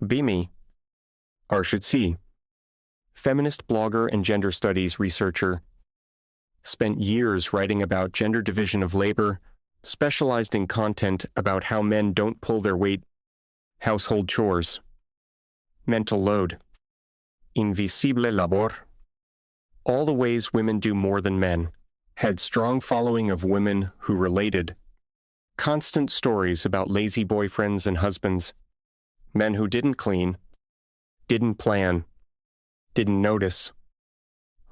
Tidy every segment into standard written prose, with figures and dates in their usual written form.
Be me. Arshad C. Feminist blogger and gender studies researcher. Spent years writing about gender division of labor, specialized in content about how men don't pull their weight, household chores, mental load, invisible labor, all the ways women do more than men, had strong following of women who related, constant stories about lazy boyfriends and husbands, men who didn't clean, didn't plan, didn't notice,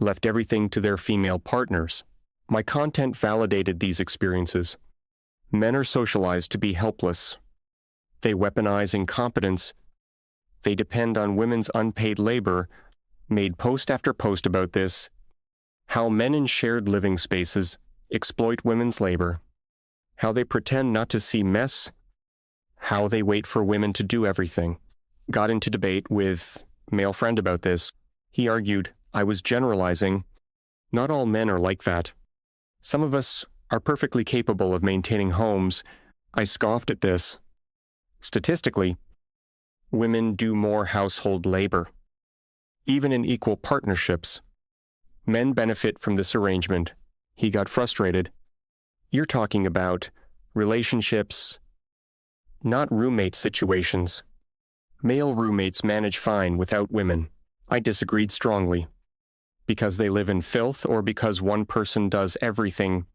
left everything to their female partners. My content validated these experiences. Men are socialized to be helpless. They weaponize incompetence. They depend on women's unpaid labor. Made post after post about this. How men in shared living spaces exploit women's labor. How they pretend not to see mess. How they wait for women to do everything. Got into debate with a male friend about this. He argued I was generalizing. Not all men are like that. Some of us are perfectly capable of maintaining homes. I scoffed at this. Statistically, women do more household labor. Even in equal partnerships, men benefit from this arrangement. He got frustrated. You're talking about relationships, not roommate situations. Male roommates manage fine without women. I disagreed strongly. Because they live in filth or because one person does everything.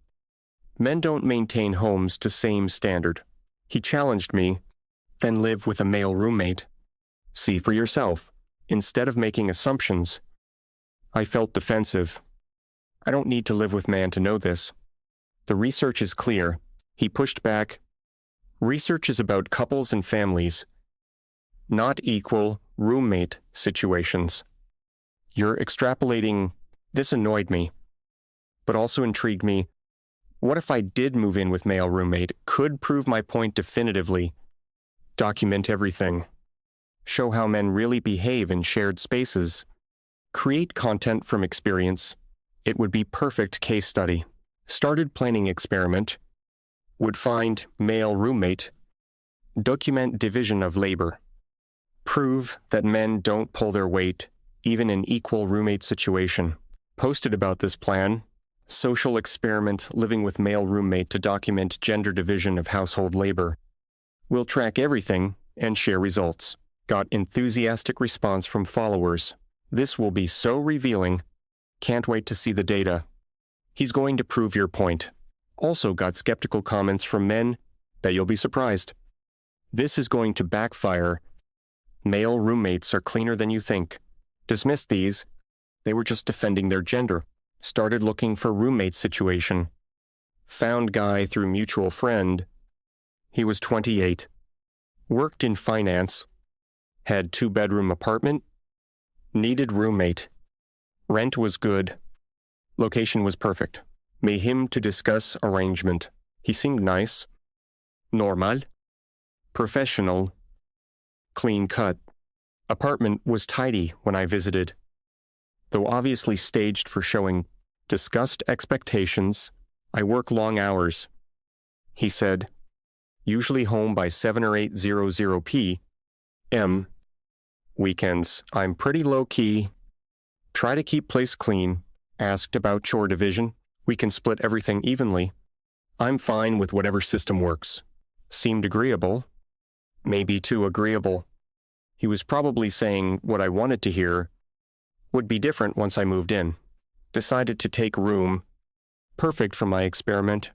Men don't maintain homes to same standard. He challenged me, then live with a male roommate. See for yourself, instead of making assumptions. I felt defensive. I don't need to live with man to know this. The research is clear. He pushed back. Research is about couples and families, not equal roommate situations. You're extrapolating. This annoyed me, but also intrigued me. What if I did move in with male roommate, could prove my point definitively, document everything, show how men really behave in shared spaces, create content from experience? It would be perfect case study. Started planning experiment, would find male roommate, document division of labor, prove that men don't pull their weight, even in equal roommate situation. Posted about this plan, social experiment living with male roommate to document gender division of household labor. We'll track everything and share results. Got enthusiastic response from followers. This will be so revealing. Can't wait to see the data. He's going to prove your point. Also got skeptical comments from men that you'll be surprised. This is going to backfire. Male roommates are cleaner than you think. Dismissed these. They were just defending their gender. Started looking for roommate situation. Found guy through mutual friend. He was 28. Worked in finance. Had 2-bedroom apartment. Needed roommate. Rent was good. Location was perfect. Me him to discuss arrangement. He seemed nice. Normal. Professional. Clean cut. Apartment was tidy when I visited. Though obviously staged for showing discussed expectations, I work long hours. He said, usually home by 7 or 8:00 p.m. Weekends, I'm pretty low-key. Try to keep place clean. Asked about chore division. We can split everything evenly. I'm fine with whatever system works. Seemed agreeable. Maybe too agreeable. He was probably saying what I wanted to hear. Would be different once I moved in. Decided to take room. Perfect for my experiment.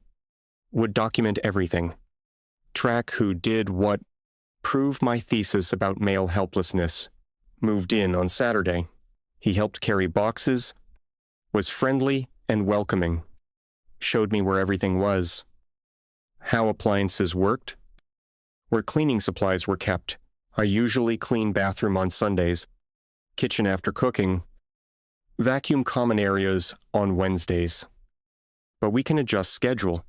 Would document everything. Track who did what. Prove my thesis about male helplessness. Moved in on Saturday. He helped carry boxes. Was friendly and welcoming. Showed me where everything was. How appliances worked. Where cleaning supplies were kept. I usually clean bathroom on Sundays. Kitchen after cooking. Vacuum common areas on Wednesdays. But we can adjust schedule.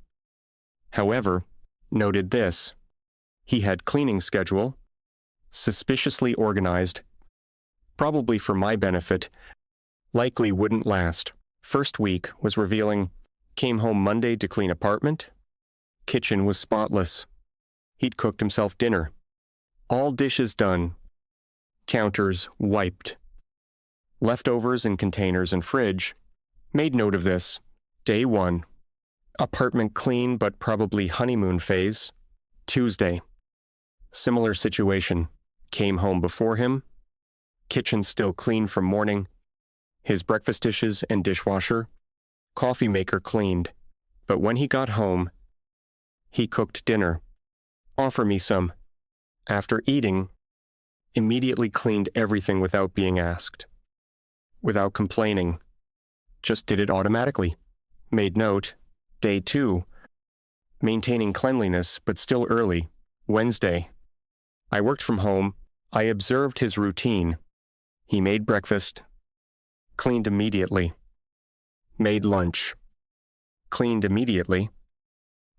However, noted this. He had cleaning schedule. Suspiciously organized. Probably for my benefit. Likely wouldn't last. First week was revealing. Came home Monday to clean apartment. Kitchen was spotless. He'd cooked himself dinner. All dishes done. Counters wiped. Leftovers in containers and fridge. Made note of this. Day 1. Apartment clean but probably honeymoon phase. Tuesday. Similar situation. Came home before him. Kitchen still clean from morning. His breakfast dishes and dishwasher. Coffee maker cleaned. But when he got home, he cooked dinner. Offer me some. After eating, immediately cleaned everything without being asked. Without complaining. Just did it automatically. Made note. Day 2. Maintaining cleanliness, but still early. Wednesday. I worked from home. I observed his routine. He made breakfast. Cleaned immediately. Made lunch. Cleaned immediately.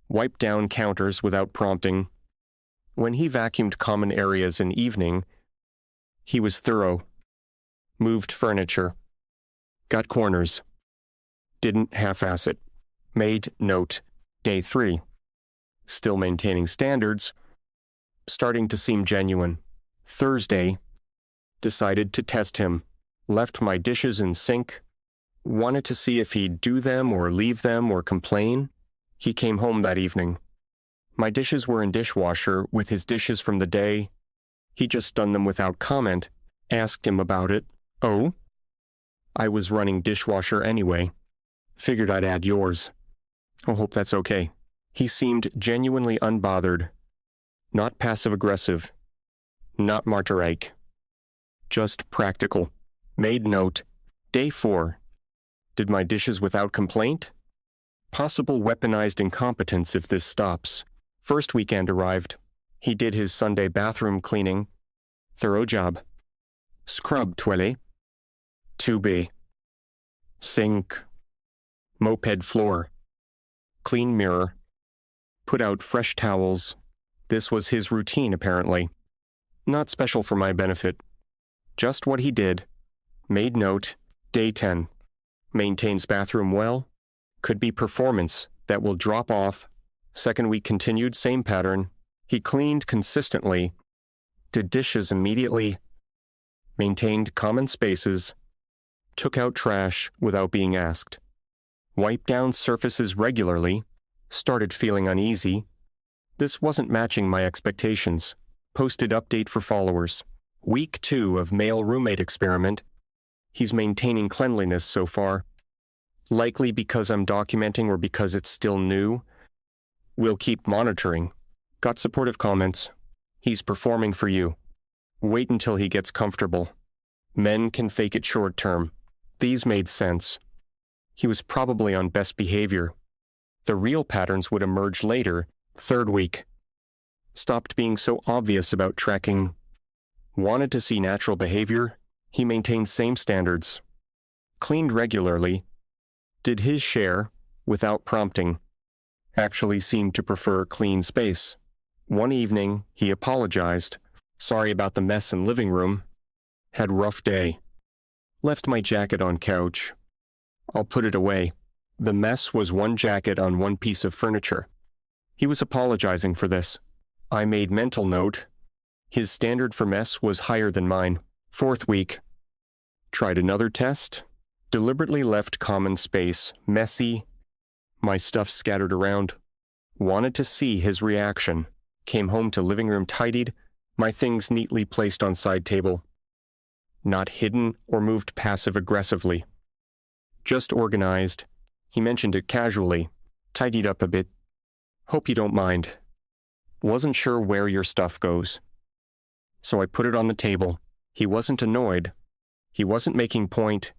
Wiped down counters without prompting. When he vacuumed common areas in evening, he was thorough. Moved furniture. Got corners. Didn't half-ass it. Made note. Day 3. Still maintaining standards. Starting to seem genuine. Thursday. Decided to test him. Left my dishes in sink. Wanted to see if he'd do them or leave them or complain. He came home that evening. My dishes were in dishwasher with his dishes from the day. He just done them without comment. Asked him about it. Oh? I was running dishwasher anyway. Figured I'd add yours. Oh, hope that's okay. He seemed genuinely unbothered. Not passive-aggressive. Not martyr-like. Just practical. Made note. Day 4. Did my dishes without complaint? Possible weaponized incompetence if this stops. First weekend arrived. He did his Sunday bathroom cleaning. Thorough job. Scrub toilet. Tube. Sink. Moped floor. Clean mirror. Put out fresh towels. This was his routine, apparently. Not special for my benefit. Just what he did. Made note. Day 10. Maintains bathroom well. Could be performance that will drop off. Second week continued, same pattern. He cleaned consistently. Did dishes immediately. Maintained common spaces. Took out trash without being asked. Wiped down surfaces regularly. Started feeling uneasy. This wasn't matching my expectations. Posted update for followers. Week 2 of male roommate experiment. He's maintaining cleanliness so far. Likely because I'm documenting or because it's still new. We'll keep monitoring. Got supportive comments. He's performing for you. Wait until he gets comfortable. Men can fake it short term. These made sense. He was probably on best behavior. The real patterns would emerge later, third week. Stopped being so obvious about tracking. Wanted to see natural behavior. He maintained same standards. Cleaned regularly. Did his share, without prompting. Actually seemed to prefer clean space. One evening, he apologized. Sorry about the mess in living room. Had rough day. Left my jacket on couch. I'll put it away. The mess was one jacket on one piece of furniture. He was apologizing for this. I made mental note. His standard for mess was higher than mine. Fourth week. Tried another test. Deliberately left common space messy. My stuff scattered around. Wanted to see his reaction. Came home to living room tidied. My things neatly placed on side table. Not hidden or moved passive-aggressively. Just organized. He mentioned it casually. Tidied up a bit. Hope you don't mind. Wasn't sure where your stuff goes. So I put it on the table. He wasn't annoyed. He wasn't making point.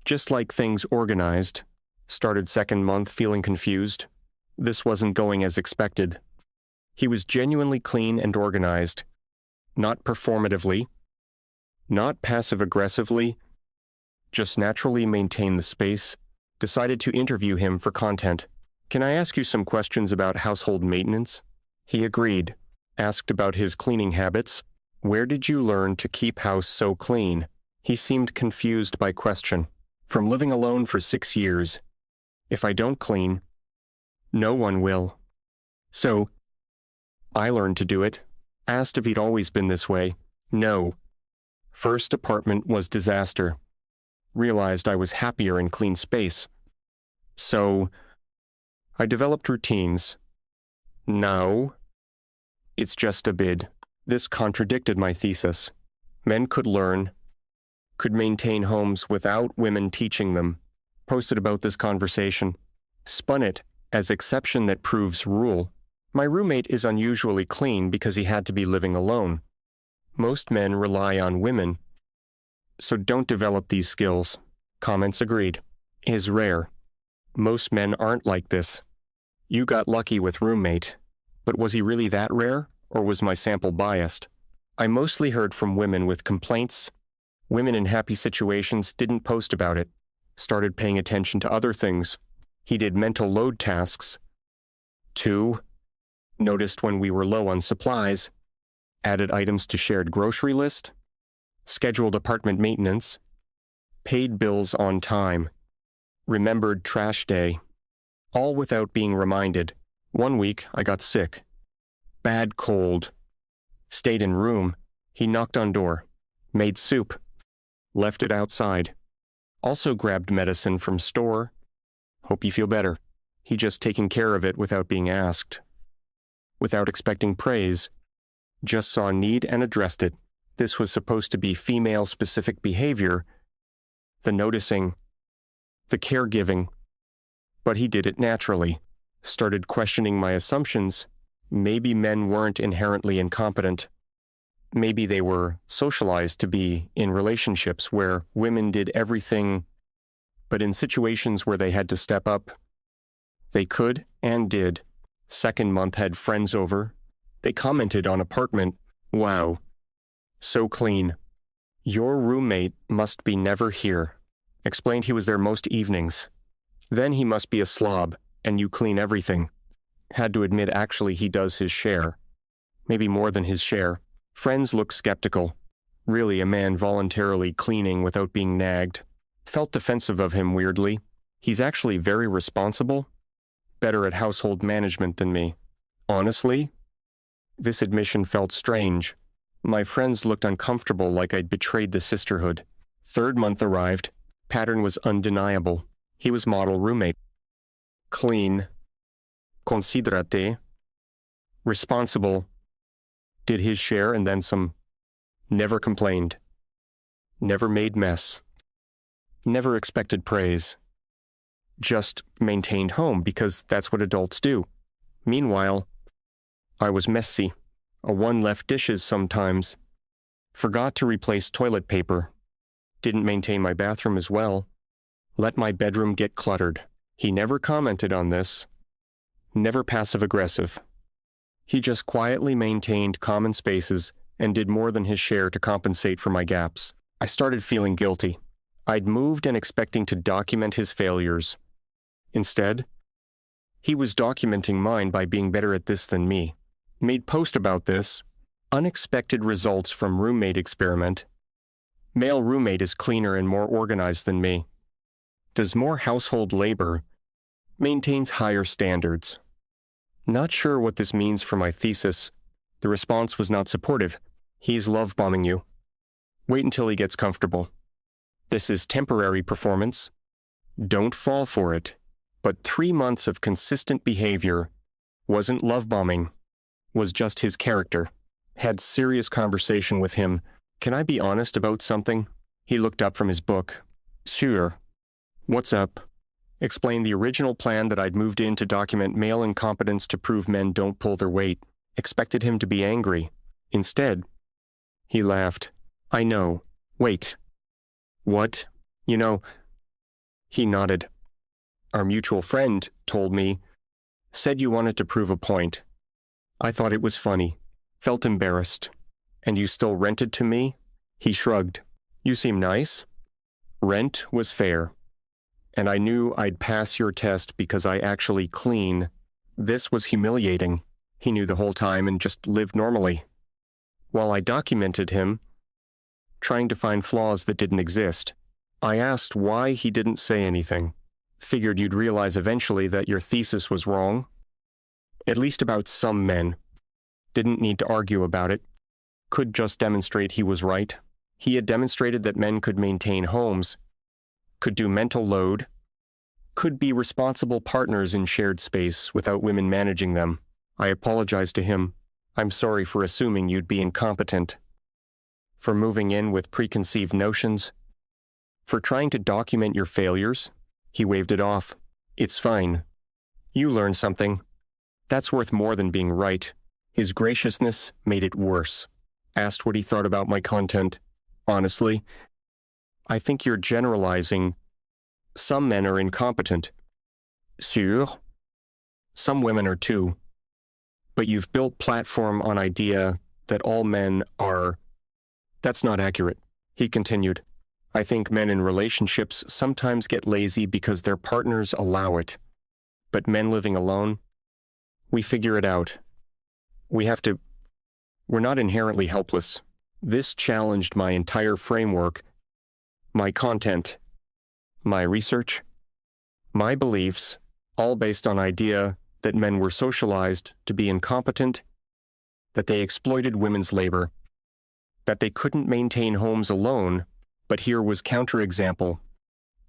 Just like things organized. Started second month feeling confused. This wasn't going as expected. He was genuinely clean and organized. Not performatively. Not passive-aggressively. Just naturally maintained the space. Decided to interview him for content. Can I ask you some questions about household maintenance? He agreed. Asked about his cleaning habits. Where did you learn to keep house so clean? He seemed confused by question. From living alone for 6 years. If I don't clean, no one will. So, I learned to do it. Asked if he'd always been this way. No. First apartment was disaster. Realized I was happier in clean space. So, I developed routines. No, it's just a bid. This contradicted my thesis. Men could learn, could maintain homes without women teaching them. Posted about this conversation. Spun it as exception that proves rule. My roommate is unusually clean because he had to be living alone. Most men rely on women, so don't develop these skills. Comments agreed. Is rare. Most men aren't like this. You got lucky with roommate. But was he really that rare, or was my sample biased? I mostly heard from women with complaints. Women in happy situations didn't post about it. Started paying attention to other things. He did mental load tasks. 2. Noticed when we were low on supplies. Added items to shared grocery list. Scheduled apartment maintenance. Paid bills on time. Remembered trash day. All without being reminded. 1 week, I got sick. Bad cold. Stayed in room. He knocked on door. Made soup. Left it outside. Also grabbed medicine from store. Hope you feel better. He just taking care of it without being asked. Without expecting praise. Just saw need and addressed it. This was supposed to be female-specific behavior. The noticing. The caregiving. But he did it naturally. Started questioning my assumptions. Maybe men weren't inherently incompetent. Maybe they were socialized to be in relationships where women did everything, but in situations where they had to step up, they could and did. Second month had friends over. They commented on apartment. Wow. So clean. Your roommate must be never here. Explained he was there most evenings. Then he must be a slob, and you clean everything. Had to admit actually he does his share. Maybe more than his share. Friends look skeptical. Really a man voluntarily cleaning without being nagged. Felt defensive of him weirdly. He's actually very responsible. Better at household management than me. Honestly, this admission felt strange. My friends looked uncomfortable like I'd betrayed the sisterhood. Third month arrived. Pattern was undeniable. He was model roommate. Clean. Considerate. Responsible. Did his share and then some. Never complained. Never made mess. Never expected praise. Just maintained home because that's what adults do. Meanwhile, I was messy. A one left dishes sometimes. Forgot to replace toilet paper. Didn't maintain my bathroom as well. Let my bedroom get cluttered. He never commented on this. Never passive-aggressive. He just quietly maintained common spaces and did more than his share to compensate for my gaps. I started feeling guilty. I'd moved and expecting to document his failures. Instead, he was documenting mine by being better at this than me. Made post about this. Unexpected results from roommate experiment. Male roommate is cleaner and more organized than me. Does more household labor. Maintains higher standards. Not sure what this means for my thesis. The response was not supportive. He's love-bombing you. Wait until he gets comfortable. This is temporary performance. Don't fall for it. But 3 months of consistent behavior wasn't love-bombing. Was just his character. Had serious conversation with him. Can I be honest about something? He looked up from his book. Sure. What's up? Explained the original plan that I'd moved in to document male incompetence to prove men don't pull their weight. Expected him to be angry. Instead, he laughed. I know. Wait. What? You know. He nodded. Our mutual friend told me. Said you wanted to prove a point. I thought it was funny. Felt embarrassed. And you still rented to me? He shrugged. You seem nice. Rent was fair. And I knew I'd pass your test because I actually clean. This was humiliating. He knew the whole time and just lived normally. While I documented him, trying to find flaws that didn't exist, I asked why he didn't say anything. Figured you'd realize eventually that your thesis was wrong. At least about some men. Didn't need to argue about it. Could just demonstrate he was right. He had demonstrated that men could maintain homes, could do mental load, could be responsible partners in shared space without women managing them. I apologized to him. I'm sorry for assuming you'd be incompetent, for moving in with preconceived notions, for trying to document your failures. He waved it off. It's fine. You learned something. That's worth more than being right. His graciousness made it worse. Asked what he thought about my content. Honestly, I think you're generalizing. Some men are incompetent. Sûr. Some women are too. But you've built platform on idea that all men are. That's not accurate. He continued. I think men in relationships sometimes get lazy because their partners allow it. But men living alone, we figure it out. We're not inherently helpless. This challenged my entire framework, my content, my research, my beliefs, all based on idea that men were socialized to be incompetent, that they exploited women's labor, that they couldn't maintain homes alone, but here was counterexample.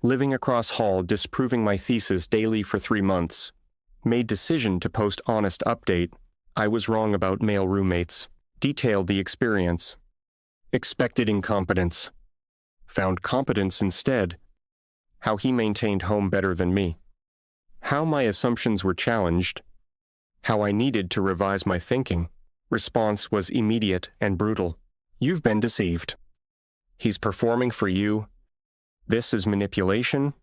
Living across hall, disproving my thesis daily for 3 months. Made decision to post honest update. I was wrong about male roommates. Detailed the experience. Expected incompetence. Found competence instead. How he maintained home better than me. How my assumptions were challenged. How I needed to revise my thinking. Response was immediate and brutal. You've been deceived. He's performing for you. This is manipulation.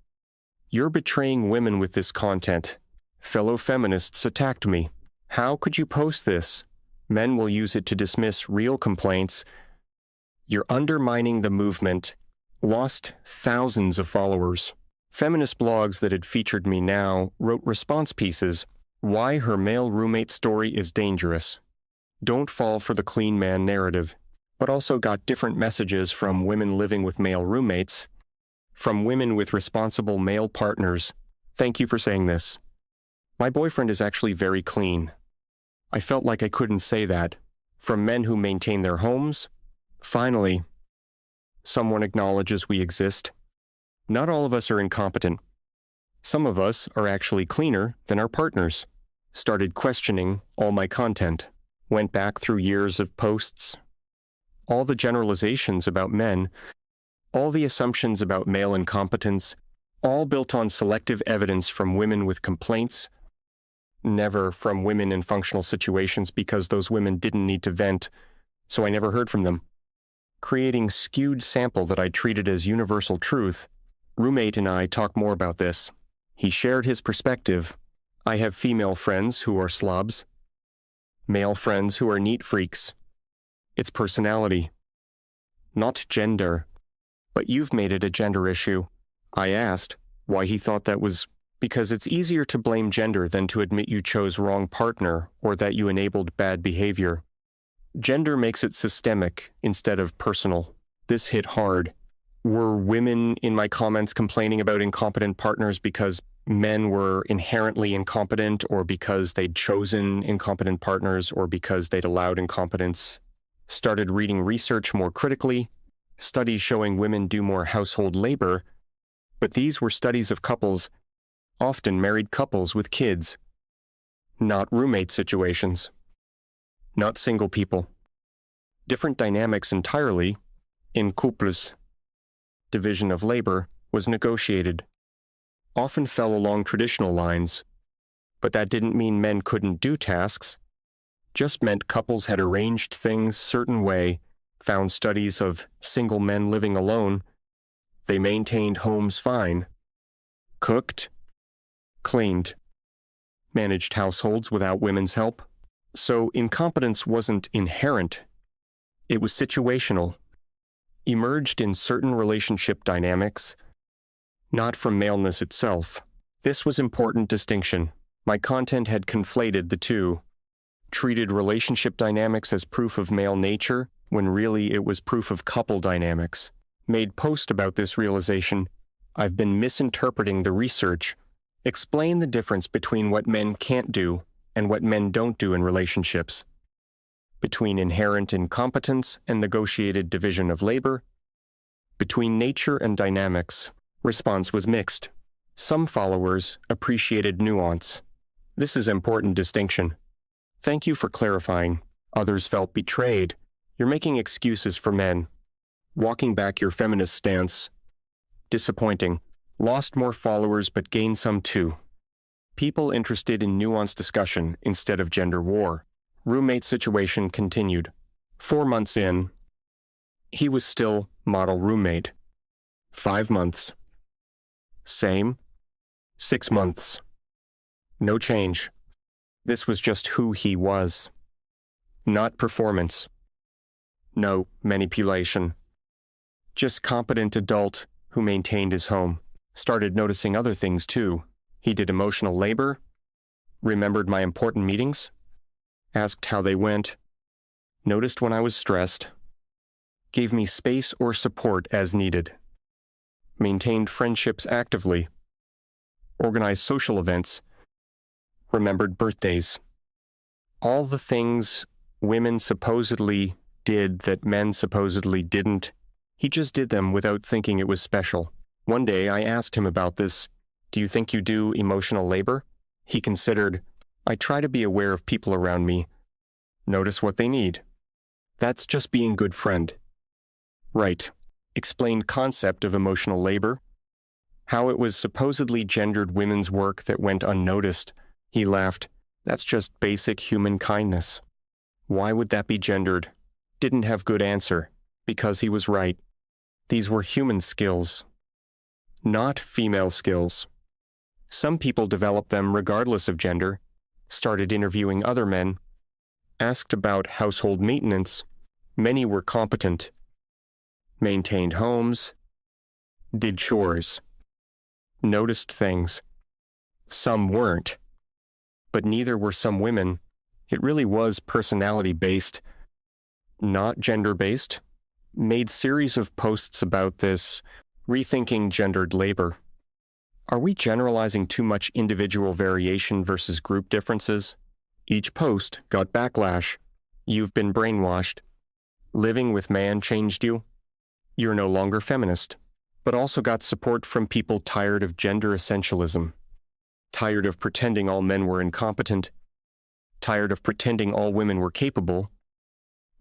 You're betraying women with this content. Fellow feminists attacked me. How could you post this? Men will use it to dismiss real complaints. You're undermining the movement. Lost thousands of followers. Feminist blogs that had featured me now wrote response pieces. Why her male roommate story is dangerous. Don't fall for the clean man narrative. But also got different messages from women living with male roommates, from women with responsible male partners. Thank you for saying this. My boyfriend is actually very clean. I felt like I couldn't say that. From men who maintain their homes. Finally, someone acknowledges we exist. Not all of us are incompetent. Some of us are actually cleaner than our partners. Started questioning all my content. Went back through years of posts. All the generalizations about men, all the assumptions about male incompetence, all built on selective evidence from women with complaints, never from women in functional situations because those women didn't need to vent, so I never heard from them. Creating skewed sample that I treated as universal truth. Roommate and I talked more about this. He shared his perspective. I have female friends who are slobs, male friends who are neat freaks. It's personality, not gender. But you've made it a gender issue. I asked why he thought that was because it's easier to blame gender than to admit you chose wrong partner or that you enabled bad behavior. Gender makes it systemic instead of personal. This hit hard. Were women in my comments complaining about incompetent partners because men were inherently incompetent or because they'd chosen incompetent partners or because they'd allowed incompetence? Started reading research more critically, studies showing women do more household labor, but these were studies of couples, often married couples with kids, not roommate situations, not single people. Different dynamics entirely, in couples. Division of labor was negotiated, often fell along traditional lines, but that didn't mean men couldn't do tasks. Just meant couples had arranged things certain way, found studies of single men living alone. They maintained homes fine, cooked, cleaned, managed households without women's help. So incompetence wasn't inherent. It was situational, emerged in certain relationship dynamics, not from maleness itself. This was important distinction. My content had conflated the two. Treated relationship dynamics as proof of male nature, when really it was proof of couple dynamics. Made post about this realization. I've been misinterpreting the research. Explain the difference between what men can't do and what men don't do in relationships. Between inherent incompetence and negotiated division of labor, Between nature and dynamics, response was mixed. Some followers appreciated nuance. This is important distinction. Thank you for clarifying. Others felt betrayed. You're making excuses for men. Walking back your feminist stance. Disappointing. Lost more followers but gained some too. People interested in nuanced discussion instead of gender war. Roommate situation continued. 4 months in, he was still model roommate. 5 months. Same. 6 months. No change. This was just who he was. Not performance. No manipulation. Just competent adult who maintained his home. Started noticing other things too. He did emotional labor, remembered my important meetings, asked how they went, noticed when I was stressed, gave me space or support as needed, maintained friendships actively, organized social events, remembered birthdays. All the things women supposedly did that men supposedly didn't, he just did them without thinking it was special. One day I asked him about this. Do you think you do emotional labor? He considered, I try to be aware of people around me. Notice what they need. That's just being good friend. Right. Explained concept of emotional labor. How it was supposedly gendered women's work that went unnoticed. He laughed. That's just basic human kindness. Why would that be gendered? Didn't have good answer. Because he was right. These were human skills. Not female skills. Some people developed them regardless of gender, started interviewing other men, asked about household maintenance. Many were competent, maintained homes, did chores, noticed things. Some weren't, but neither were some women. It really was personality-based, not gender-based. Made series of posts about this, rethinking gendered labor. Are we generalizing too much individual variation versus group differences? Each post got backlash. You've been brainwashed. Living with man changed you. You're no longer feminist. But also got support from people tired of gender essentialism. Tired of pretending all men were incompetent. Tired of pretending all women were capable.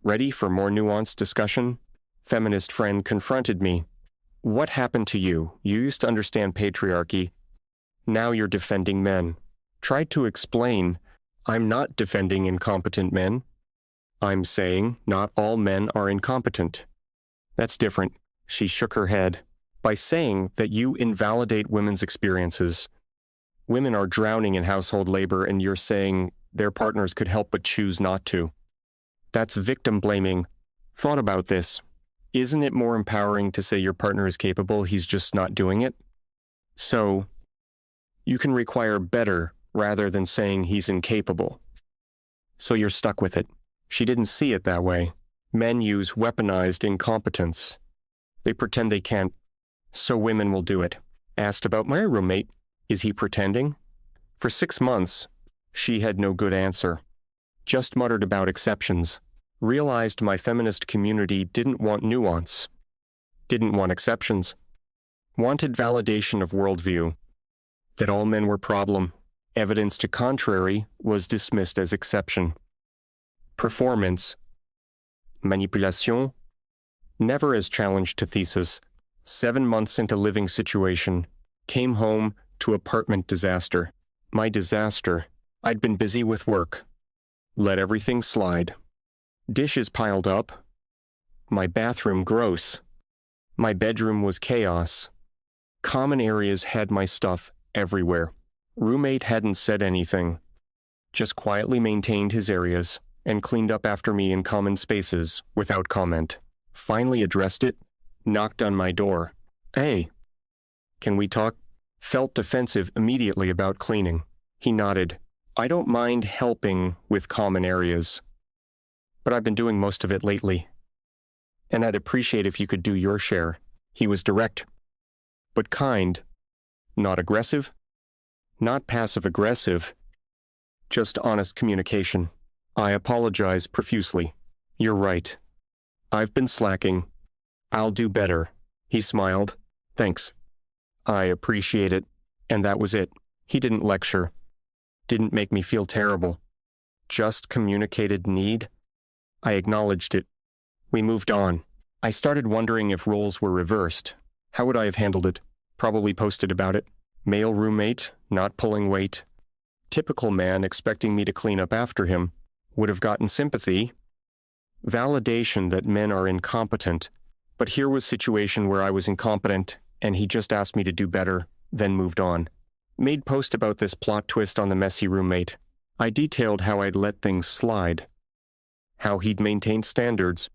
Ready for more nuanced discussion? Feminist friend confronted me. What happened to you? You used to understand patriarchy. Now you're defending men. Tried to explain, I'm not defending incompetent men. I'm saying not all men are incompetent. That's different. She shook her head. By saying that you invalidate women's experiences. Women are drowning in household labor and you're saying their partners could help but choose not to. That's victim blaming. Thought about this. Isn't it more empowering to say your partner is capable, he's just not doing it? So, you can require better rather than saying he's incapable. So you're stuck with it. She didn't see it that way. Men use weaponized incompetence. They pretend they can't, so women will do it. Asked about my roommate. Is he pretending? For 6 months, she had no good answer. Just muttered about exceptions. Realized my feminist community didn't want nuance, didn't want exceptions, wanted validation of worldview, that all men were problem, evidence to contrary was dismissed as exception. Performance, manipulation, never as challenge to thesis. 7 months into living situation, came home to apartment disaster. My disaster, I'd been busy with work, let everything slide. Dishes piled up. My bathroom gross. My bedroom was chaos. Common areas had my stuff everywhere. Roommate hadn't said anything. Just quietly maintained his areas and cleaned up after me in common spaces without comment. Finally addressed it, knocked on my door. Hey, can we talk? Felt defensive immediately about cleaning. He nodded. I don't mind helping with common areas, but I've been doing most of it lately. And I'd appreciate if you could do your share. He was direct, but kind. Not aggressive, not passive-aggressive, just honest communication. I apologize profusely. You're right. I've been slacking. I'll do better. He smiled. Thanks. I appreciate it. And that was it. He didn't lecture. Didn't make me feel terrible. Just communicated need. I acknowledged it. We moved on. I started wondering if roles were reversed. How would I have handled it? Probably posted about it. Male roommate, not pulling weight. Typical man expecting me to clean up after him. Would have gotten sympathy. Validation that men are incompetent. But here was a situation where I was incompetent, and he just asked me to do better, then moved on. Made post about this plot twist on the messy roommate. I detailed how I'd let things slide. How he'd maintained standards.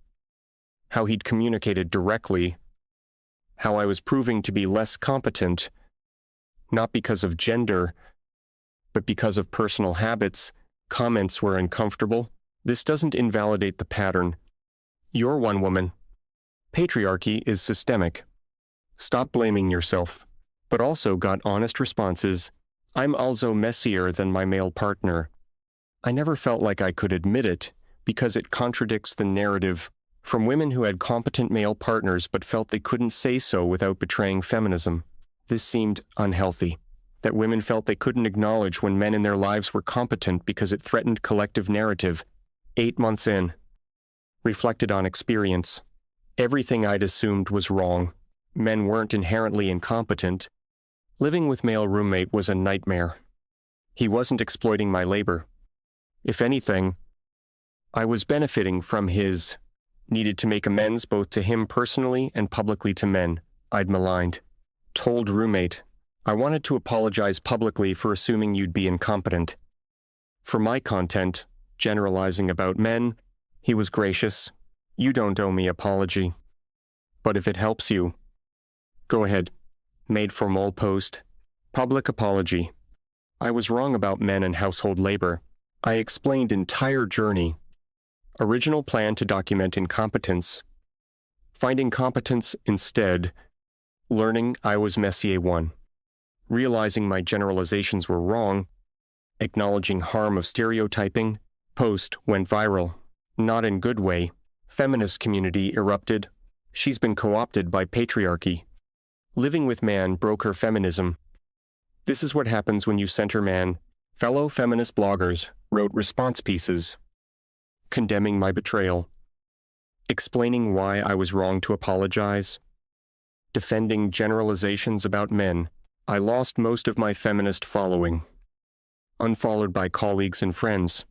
How he'd communicated directly. How I was proving to be less competent, not because of gender, but because of personal habits. Comments were uncomfortable. This doesn't invalidate the pattern. You're one woman. Patriarchy is systemic. Stop blaming yourself. But also got honest responses. I'm also messier than my male partner. I never felt like I could admit it, because it contradicts the narrative from women who had competent male partners but felt they couldn't say so without betraying feminism. This seemed unhealthy. That women felt they couldn't acknowledge when men in their lives were competent because it threatened collective narrative. 8 months in. Reflected on experience. Everything I'd assumed was wrong. Men weren't inherently incompetent. Living with male roommate was a nightmare. He wasn't exploiting my labor. If anything, I was benefiting from his needed to make amends both to him personally and publicly to men I'd maligned. Told roommate, I wanted to apologize publicly for assuming you'd be incompetent. For my content, generalizing about men, he was gracious. You don't owe me apology. But if it helps you, go ahead. Made formal post. Public apology. I was wrong about men and household labor. I explained entire journey. Original plan to document incompetence. Finding competence instead. Learning I was Messier 1. Realizing my generalizations were wrong. Acknowledging harm of stereotyping. Post went viral. Not in good way. Feminist community erupted. She's been co-opted by patriarchy. Living with man broke her feminism. This is what happens when you center man. Fellow feminist bloggers wrote response pieces. Condemning my betrayal. Explaining why I was wrong to apologize. Defending generalizations about men. I lost most of my feminist following. Unfollowed by colleagues and friends.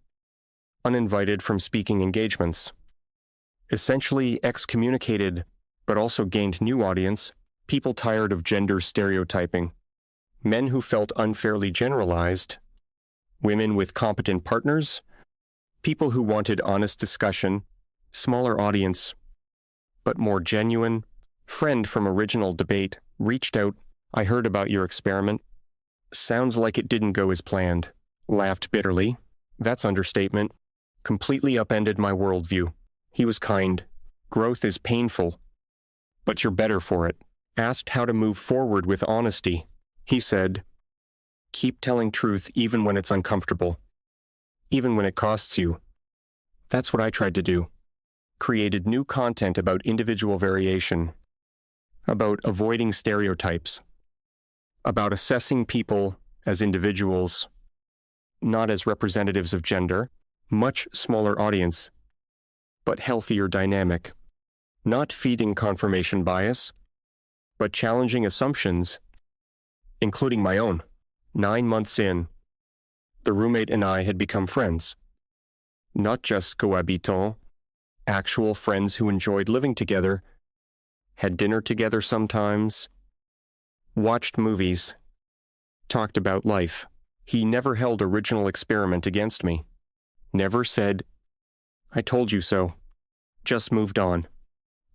Uninvited from speaking engagements. Essentially excommunicated, but also gained new audience, people tired of gender stereotyping. Men who felt unfairly generalized. Women with competent partners. People who wanted honest discussion. Smaller audience, but more genuine. Friend from original debate reached out. I heard about your experiment. Sounds like it didn't go as planned. Laughed bitterly. That's understatement. Completely upended my worldview. He was kind. Growth is painful. But you're better for it. Asked how to move forward with honesty. He said, keep telling truth even when it's uncomfortable. Even when it costs you. That's what I tried to do. Created new content about individual variation. About avoiding stereotypes. About assessing people as individuals, not as representatives of gender. Much smaller audience, but healthier dynamic. Not feeding confirmation bias, but challenging assumptions, including my own. 9 months in, the roommate and I had become friends. Not just cohabitants, actual friends who enjoyed living together, had dinner together sometimes, watched movies, talked about life. He never held original experiment against me. Never said, I told you so. Just moved on.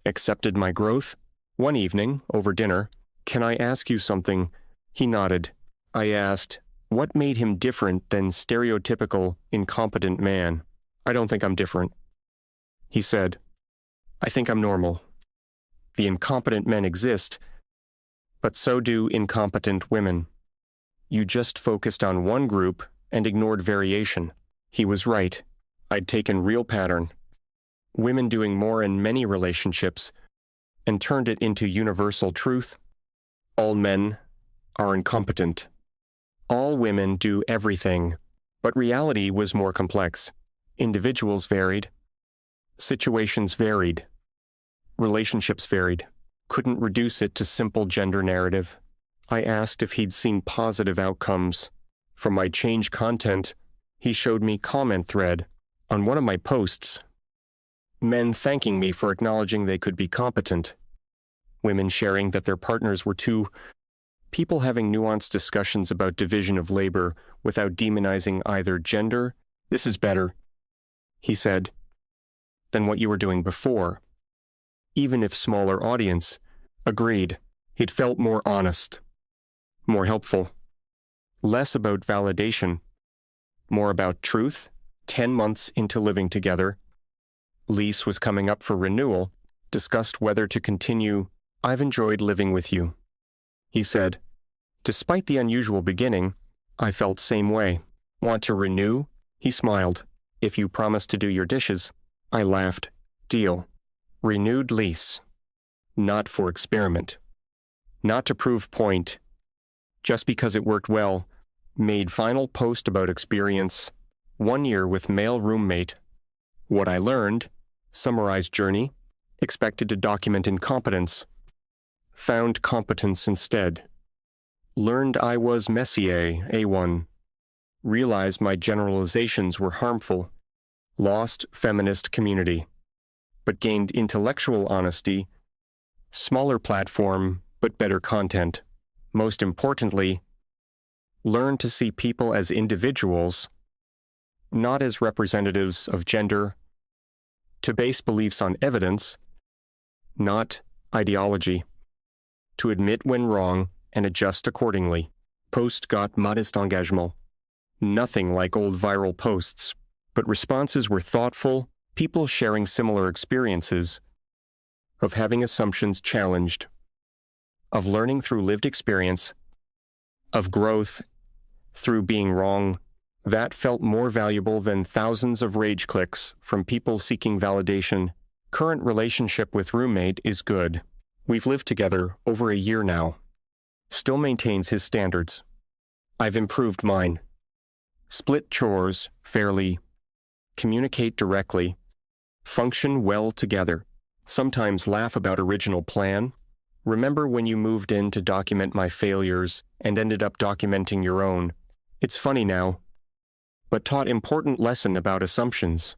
Accepted my growth. One evening, over dinner, can I ask you something? He nodded. I asked, what made him different than stereotypical, incompetent man? I don't think I'm different. He said, I think I'm normal. The incompetent men exist, but so do incompetent women. You just focused on one group and ignored variation. He was right. I'd taken real pattern. Women doing more in many relationships, and turned it into universal truth. All men are incompetent. All women do everything. But reality was more complex. Individuals varied. Situations varied. Relationships varied. Couldn't reduce it to simple gender narrative. I asked if he'd seen positive outcomes. From my change content, he showed me comment thread on one of my posts. Men thanking me for acknowledging they could be competent. Women sharing that their partners were too. People having nuanced discussions about division of labor without demonizing either gender. This is better, he said, than what you were doing before. Even if smaller audience, agreed. It felt more honest, more helpful, less about validation, more about truth. 10 months into living together, lease was coming up for renewal, discussed whether to continue. I've enjoyed living with you, he said. Despite the unusual beginning, I felt same way. Want to renew? He smiled. If you promise to do your dishes. I laughed. Deal. Renewed lease. Not for experiment. Not to prove point. Just because it worked well. Made final post about experience. 1 year with male roommate. What I learned. Summarized journey. Expected to document incompetence. Found competence instead. Learned I was Messier, A1. Realized my generalizations were harmful. Lost feminist community. But gained intellectual honesty. Smaller platform, but better content. Most importantly, learned to see people as individuals, not as representatives of gender, to base beliefs on evidence, not ideology, to admit when wrong and adjust accordingly. Post got modest engagement. Nothing like old viral posts, but responses were thoughtful, people sharing similar experiences, of having assumptions challenged, of learning through lived experience, of growth through being wrong. That felt more valuable than thousands of rage clicks from people seeking validation. Current relationship with roommate is good. We've lived together over a year now. Still maintains his standards. I've improved mine. Split chores fairly. Communicate directly. Function well together. Sometimes laugh about original plan. Remember when you moved in to document my failures and ended up documenting your own. It's funny now, but taught important lesson about assumptions,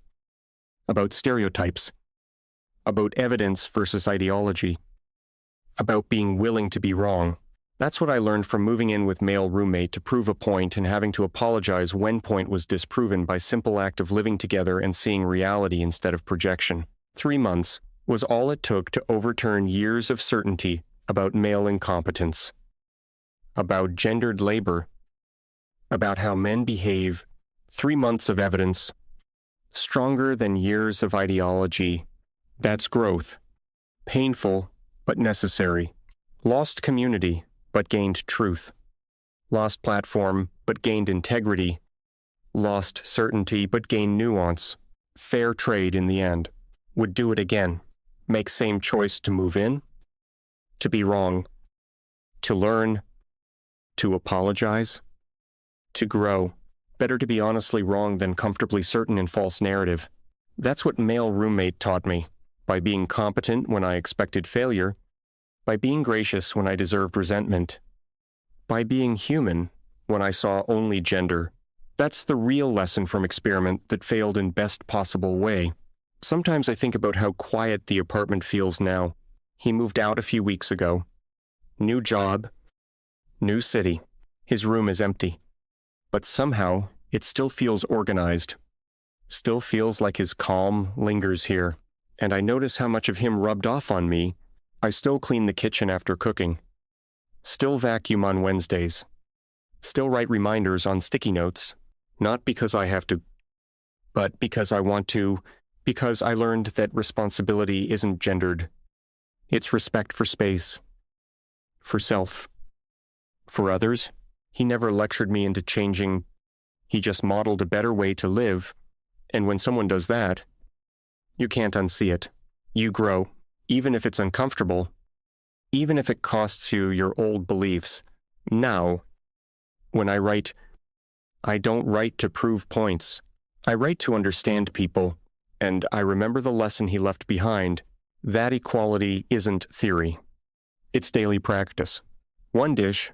about stereotypes, about evidence versus ideology, about being willing to be wrong. That's what I learned from moving in with male roommate to prove a point and having to apologize when point was disproven by simple act of living together and seeing reality instead of projection. 3 months was all it took to overturn years of certainty about male incompetence, about gendered labor, about how men behave. 3 months of evidence, stronger than years of ideology. That's growth. Painful, but necessary. Lost community, but gained truth. Lost platform, but gained integrity. Lost certainty, but gained nuance. Fair trade in the end. Would do it again. Make same choice to move in. To be wrong. To learn. To apologize. To grow. Better to be honestly wrong than comfortably certain in false narrative. That's what male roommate taught me. By being competent when I expected failure. By being gracious when I deserved resentment. By being human when I saw only gender. That's the real lesson from experiment that failed in best possible way. Sometimes I think about how quiet the apartment feels now. He moved out a few weeks ago. New job. New city. His room is empty. But somehow, it still feels organized. Still feels like his calm lingers here. And I notice how much of him rubbed off on me. I still clean the kitchen after cooking. Still vacuum on Wednesdays. Still write reminders on sticky notes. Not because I have to, but because I want to, because I learned that responsibility isn't gendered. It's respect for space. For self. For others. He never lectured me into changing. He just modeled a better way to live. And when someone does that, you can't unsee it. You grow. even if it's uncomfortable, even if it costs you your old beliefs. Now, when I write, I don't write to prove points. I write to understand people, and I remember the lesson he left behind. That equality isn't theory. It's daily practice. One dish,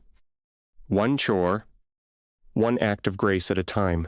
one chore, one act of grace at a time.